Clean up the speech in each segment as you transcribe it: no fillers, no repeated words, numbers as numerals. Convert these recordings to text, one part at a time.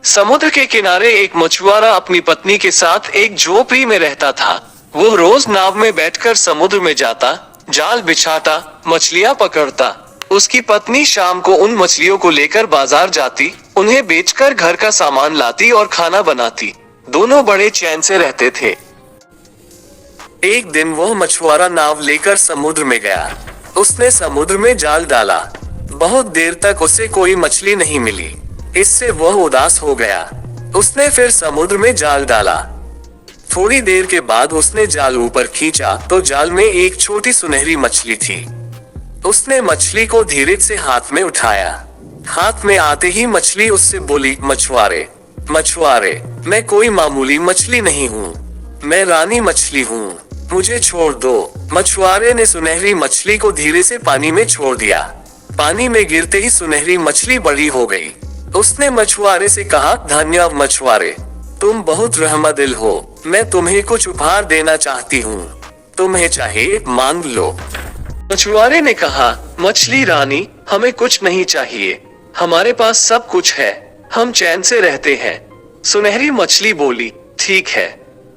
समुद्र के किनारे एक मछुआरा अपनी पत्नी के साथ एक झोपड़ी में रहता था। वो रोज नाव में बैठकर समुद्र में जाता, जाल बिछाता, मछलियां पकड़ता। उसकी पत्नी शाम को उन मछलियों को लेकर बाजार जाती, उन्हें बेचकर घर का सामान लाती और खाना बनाती। दोनों बड़े चैन से रहते थे। एक दिन वह मछुआरा नाव लेकर समुद्र में गया। उसने समुद्र में जाल डाला। बहुत देर तक उसे कोई मछली नहीं मिली। इससे वह उदास हो गया। उसने फिर समुद्र में जाल डाला। थोड़ी देर के बाद उसने जाल ऊपर खींचा तो जाल में एक छोटी सुनहरी मछली थी। उसने मछली को धीरे से हाथ में उठाया। हाथ में आते ही मछली उससे बोली, मछुआरे, मछुआरे, मैं कोई मामूली मछली नहीं हूँ, मैं रानी मछली हूँ, मुझे छोड़ दो। मछुआरे ने सुनहरी मछली को धीरे से पानी में छोड़ दिया। पानी में गिरते ही सुनहरी मछली बड़ी हो गई। उसने मछुआरे से कहा, धन्यवाद मछुआरे, तुम बहुत रहमदिल हो। मैं तुम्हें कुछ उपहार देना चाहती हूँ, तुम्हें चाहिए मांग लो। मछुआरे ने कहा, मछली रानी, हमें कुछ नहीं चाहिए, हमारे पास सब कुछ है, हम चैन से रहते हैं। सुनहरी मछली बोली, ठीक है,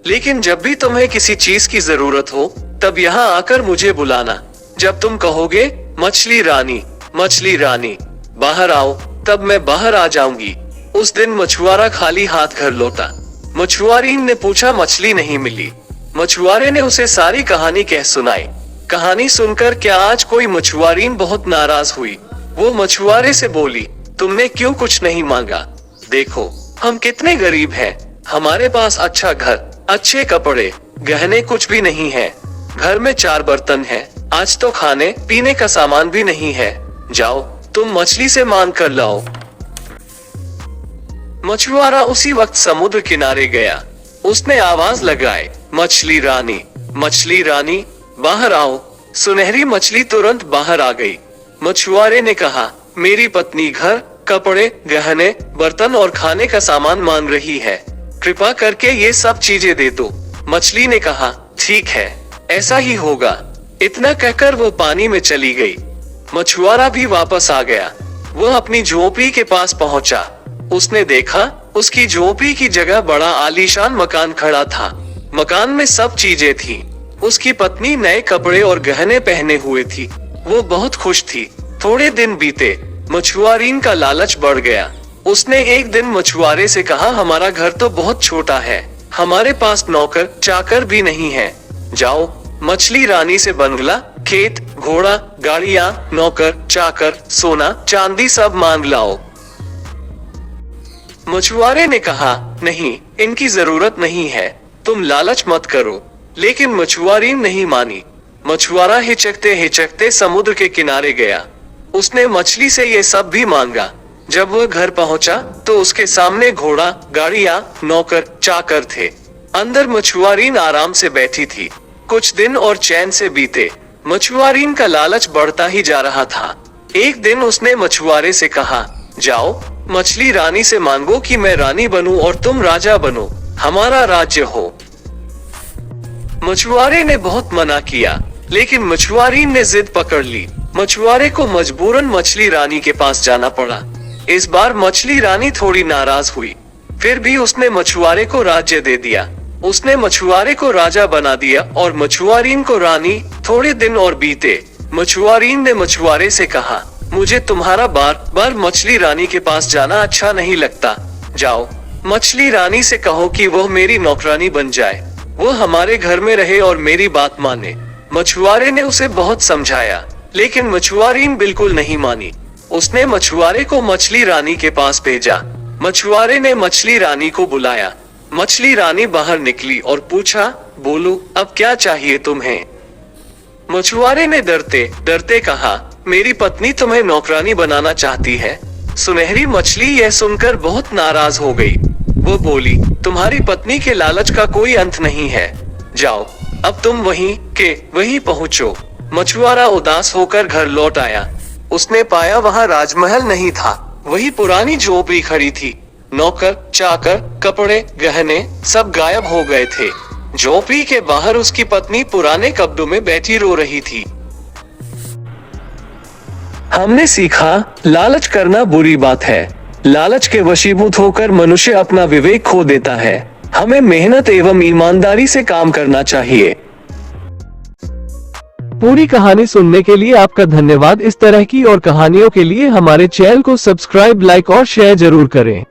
लेकिन जब भी तुम्हें किसी चीज की जरूरत हो तब यहाँ आकर मुझे बुलाना। जब तुम कहोगे, मछली रानी, मछली रानी, बाहर आओ, तब मैं बाहर आ जाऊंगी। उस दिन मछुआरा खाली हाथ घर लौटा। मछुआरीन ने पूछा, मछली नहीं मिली। मछुआरे ने उसे सारी कहानी कह सुनाई। कहानी सुनकर क्या आज कोई मछुआरीन बहुत नाराज हुई। वो मछुआरे से बोली, तुमने क्यों कुछ नहीं मांगा? देखो हम कितने गरीब हैं, हमारे पास अच्छा घर, अच्छे कपड़े, गहने कुछ भी नहीं है। घर में 4 बर्तन हैं, आज तो खाने पीने का सामान भी नहीं है। जाओ तुम मछली से मांग कर लाओ। मछुआरा उसी वक्त समुद्र किनारे गया। उसने आवाज लगाई, मछली रानी, मछली रानी, बाहर आओ। सुनहरी मछली तुरंत बाहर आ गई। मछुआरे ने कहा, मेरी पत्नी घर, कपड़े, गहने, बर्तन और खाने का सामान मांग रही है, कृपा करके ये सब चीजें दे दो। मछली ने कहा, ठीक है, ऐसा ही होगा। इतना कहकर वो पानी में चली गई। मछुआरा भी वापस आ गया। वह अपनी झोपड़ी के पास पहुंचा। उसने देखा उसकी झोपड़ी की जगह बड़ा आलीशान मकान खड़ा था। मकान में सब चीजें थी। उसकी पत्नी नए कपड़े और गहने पहने हुए थी। वो बहुत खुश थी। थोड़े दिन बीते, मछुआरीन का लालच बढ़ गया। उसने एक दिन मछुआरे से कहा, हमारा घर तो बहुत छोटा है, हमारे पास नौकर चाकर भी नहीं है। जाओ मछली रानी से बंगला, खेत, घोड़ा, गाड़ियां, नौकर चाकर, सोना चांदी सब मांग लाओ। मछुआरे ने कहा, नहीं, इनकी जरूरत नहीं है, तुम लालच मत करो। लेकिन मछुआरी नहीं मानी। मछुआरा हिचकते हिचकते समुद्र के किनारे गया। उसने मछली से ये सब भी मांगा। जब वह घर पहुंचा तो उसके सामने घोड़ा, गाड़ियां, नौकर चाकर थे। अंदर मछुआरीन आराम से बैठी थी। कुछ दिन और चैन से बीते। मछुआरीन का लालच बढ़ता ही जा रहा था। एक दिन उसने मछुआरे से कहा, जाओ मछली रानी से मांगो कि मैं रानी बनूं और तुम राजा बनो, हमारा राज्य हो। मछुआरे ने बहुत मना किया, लेकिन मछुआरीन ने जिद पकड़ ली। मछुआरे को मजबूरन मछली रानी के पास जाना पड़ा। इस बार मछली रानी थोड़ी नाराज हुई, फिर भी उसने मछुआरे को राज्य दे दिया। उसने मछुआरे को राजा बना दिया और मछुआरीन को रानी। थोड़े दिन और बीते। मछुआरीन ने मछुआरे से कहा, मुझे तुम्हारा बार बार मछली रानी के पास जाना अच्छा नहीं लगता। जाओ मछली रानी से कहो कि वह मेरी नौकरानी बन जाए, वो हमारे घर में रहे और मेरी बात माने। मछुआरे ने उसे बहुत समझाया, लेकिन मछुआरीन बिल्कुल नहीं मानी। उसने मछुआरे को मछली रानी के पास भेजा। मछुआरे ने मछली रानी को बुलाया। मछली रानी बाहर निकली और पूछा, बोलो अब क्या चाहिए तुम्हें? मछुआरे ने डरते डरते कहा, मेरी पत्नी तुम्हें नौकरानी बनाना चाहती है। सुनहरी मछली यह सुनकर बहुत नाराज हो गई। वो बोली, तुम्हारी पत्नी के लालच का कोई अंत नहीं है, जाओ अब तुम वहीं पहुँचो। मछुआरा उदास होकर घर लौट आया। उसने पाया वहाँ राजमहल नहीं था, वही पुरानी झोपड़ी खड़ी थी। नौकर चाकर, कपड़े, गहने सब गायब हो गए थे। झोपड़ी के बाहर उसकी पत्नी पुराने कपड़ों में बैठी रो रही थी। हमने सीखा, लालच करना बुरी बात है, लालच के वशीभूत होकर मनुष्य अपना विवेक खो देता है। हमें मेहनत एवं ईमानदारी से काम करना चाहिए। पूरी कहानी सुनने के लिए आपका धन्यवाद। इस तरह की और कहानियों के लिए हमारे चैनल को सब्सक्राइब, लाइक और शेयर जरूर करें।